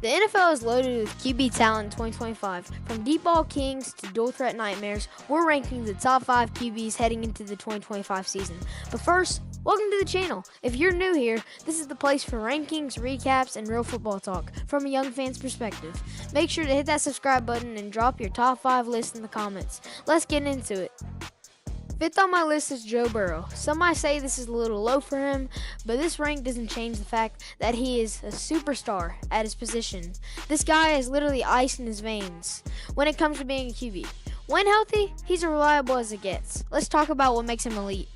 The NFL is loaded with QB talent in 2025. From deep ball kings to dual threat nightmares, we're ranking the top 5 QBs heading into the 2025 season. But first, welcome to the channel. If you're new here, this is the place for rankings, recaps, and real football talk from a young fan's perspective. Make sure to hit that subscribe button and drop your top 5 list in the comments. Let's get into it. Fifth on my list is Joe Burrow. Some might say this is a little low for him, but this rank doesn't change the fact that he is a superstar at his position. This guy is literally ice in his veins when it comes to being a QB. When healthy, he's as reliable as it gets. Let's talk about what makes him elite.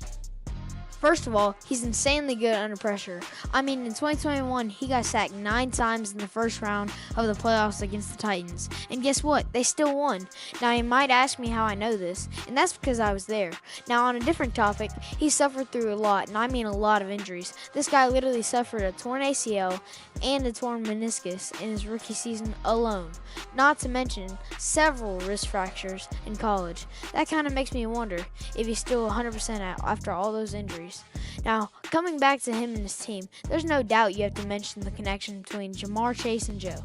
First of all, he's insanely good under pressure. In 2021, he got sacked 9 times in the first round of the playoffs against the Titans. And guess what? They still won. Now, you might ask me how I know this, and that's because I was there. Now, on a different topic, he suffered through a lot, and I mean a lot of injuries. This guy literally suffered a torn ACL and a torn meniscus in his rookie season alone. Not to mention several wrist fractures in college. That kind of makes me wonder if he's still 100% out after all those injuries. Now, coming back to him and his team, there's no doubt you have to mention the connection between Ja'Marr Chase and Joe.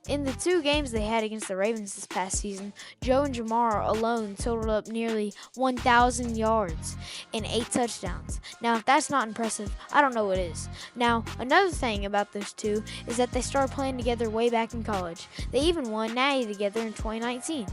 In the 2 games they had against the Ravens this past season, Joe and Ja'Marr alone totaled up nearly 1,000 yards and 8 touchdowns. Now, if that's not impressive, I don't know what is. Now, another thing about those two is that they started playing together way back in college. They even won Natty together in 2019.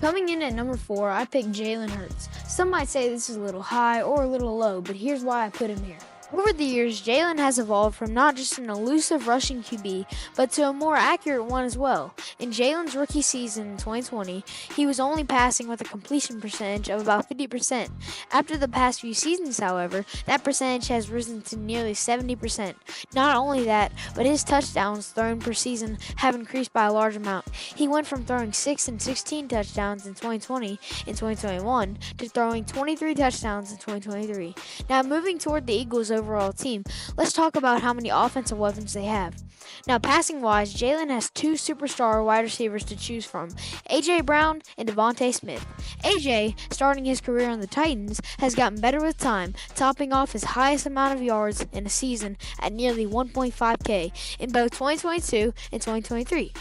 Coming in at number 4, I picked Jalen Hurts. Some might say this is a little high or a little low, but here's why I put him here. Over the years, Jalen has evolved from not just an elusive rushing QB, but to a more accurate one as well. In Jalen's rookie season in 2020, he was only passing with a completion percentage of about 50%. After the past few seasons, however, that percentage has risen to nearly 70%. Not only that, but his touchdowns thrown per season have increased by a large amount. He went from throwing 6 and 16 touchdowns in 2020 and 2021 to throwing 23 touchdowns in 2023. Now, moving toward the Eagles' overall team, let's talk about how many offensive weapons they have. Now, passing wise, Jalen has 2 superstar wide receivers to choose from, AJ Brown and Devontae Smith. AJ, starting his career on the Titans, has gotten better with time, topping off his highest amount of yards in a season at nearly 1.5K in both 2022 and 2023.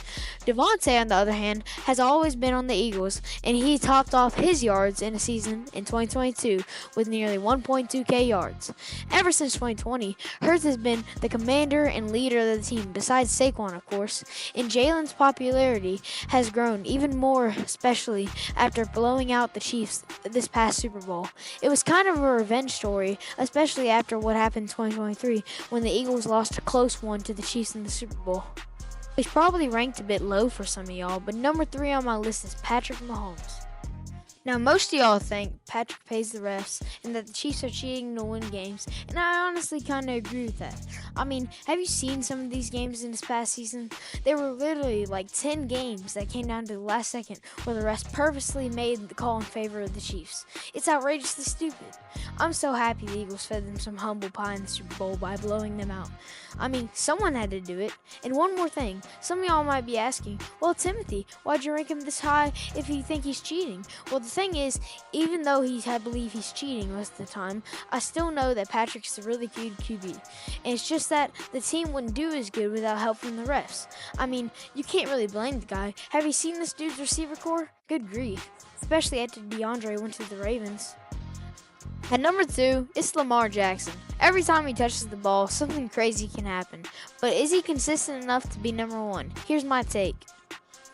Devontae, on the other hand, has always been on the Eagles, and he topped off his yards in a season in 2022 with nearly 1.2K yards. Ever since 2020, Hurts has been the commander and leader of the team, besides Saquon, of course, and Jalen's popularity has grown even more, especially after blowing out the Chiefs this past Super Bowl. It was kind of a revenge story, especially after what happened in 2023 when the Eagles lost a close one to the Chiefs in the Super Bowl. He's probably ranked a bit low for some of y'all, but number 3 on my list is Patrick Mahomes. Now, most of y'all think Patrick pays the refs and that the Chiefs are cheating to win games, and I honestly kind of agree with that. Have you seen some of these games in this past season? There were literally like 10 games that came down to the last second where the refs purposely made the call in favor of the Chiefs. It's outrageously stupid. I'm so happy the Eagles fed them some humble pie in the Super Bowl by blowing them out. Someone had to do it. And one more thing, some of y'all might be asking, well, Timothy, why'd you rank him this high if you think he's cheating? Well, the thing is, even though I believe he's cheating most of the time, I still know that Patrick's a really good QB. And it's just that the team wouldn't do as good without help from the refs. You can't really blame the guy. Have you seen this dude's receiver core? Good grief. Especially after DeAndre went to the Ravens. At number 2, it's Lamar Jackson. Every time he touches the ball, something crazy can happen. But is he consistent enough to be number 1? Here's my take.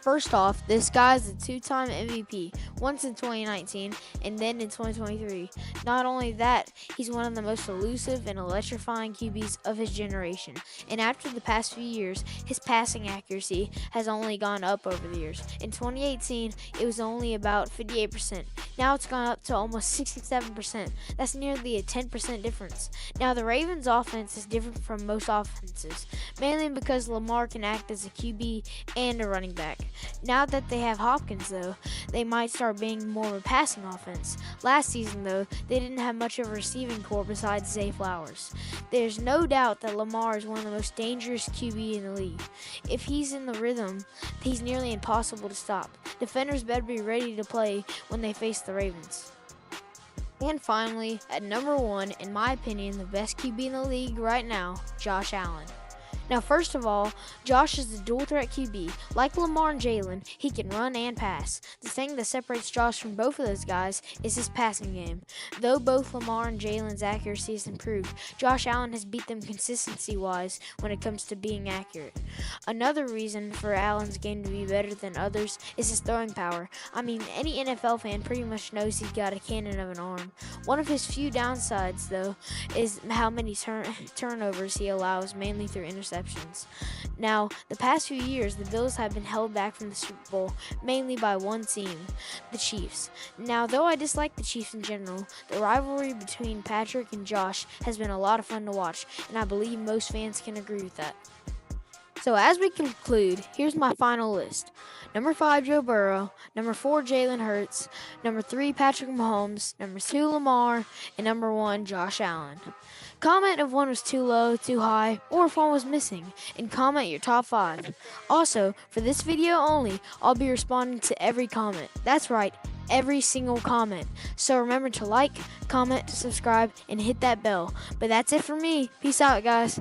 First off, this guy's a 2-time MVP, once in 2019 and then in 2023. Not only that, he's one of the most elusive and electrifying QBs of his generation. And after the past few years, his passing accuracy has only gone up over the years. In 2018, it was only about 58%. Now it's gone up to almost 67%. That's nearly a 10% difference. Now, the Ravens' offense is different from most offenses, mainly because Lamar can act as a QB and a running back. Now that they have Hopkins, though, they might start being more of a passing offense. Last season, though, they didn't have much of a receiving core besides Zay Flowers. There's no doubt that Lamar is one of the most dangerous QB in the league. If he's in the rhythm, he's nearly impossible to stop. Defenders better be ready to play when they face the Ravens. And finally, at number 1, in my opinion, the best QB in the league right now, Josh Allen. Now, first of all, Josh is a dual threat QB. Like Lamar and Jalen, he can run and pass. The thing that separates Josh from both of those guys is his passing game. Though both Lamar and Jalen's accuracy has improved, Josh Allen has beat them consistency-wise when it comes to being accurate. Another reason for Allen's game to be better than others is his throwing power. I mean, any NFL fan pretty much knows he's got a cannon of an arm. One of his few downsides, though, is how many turnovers he allows, mainly through interceptions. Now, the past few years, the Bills have been held back from the Super Bowl, mainly by one team, the Chiefs. Now, though I dislike the Chiefs in general, the rivalry between Patrick and Josh has been a lot of fun to watch, and I believe most fans can agree with that. So as we conclude, here's my final list. Number 5, Joe Burrow. Number 4, Jalen Hurts. Number 3, Patrick Mahomes. Number 2, Lamar. And number 1, Josh Allen. Comment if one was too low, too high, or if one was missing, and comment your top 5. Also, for this video only, I'll be responding to every comment. That's right, every single comment. So remember to like, comment, subscribe, and hit that bell. But that's it for me. Peace out, guys.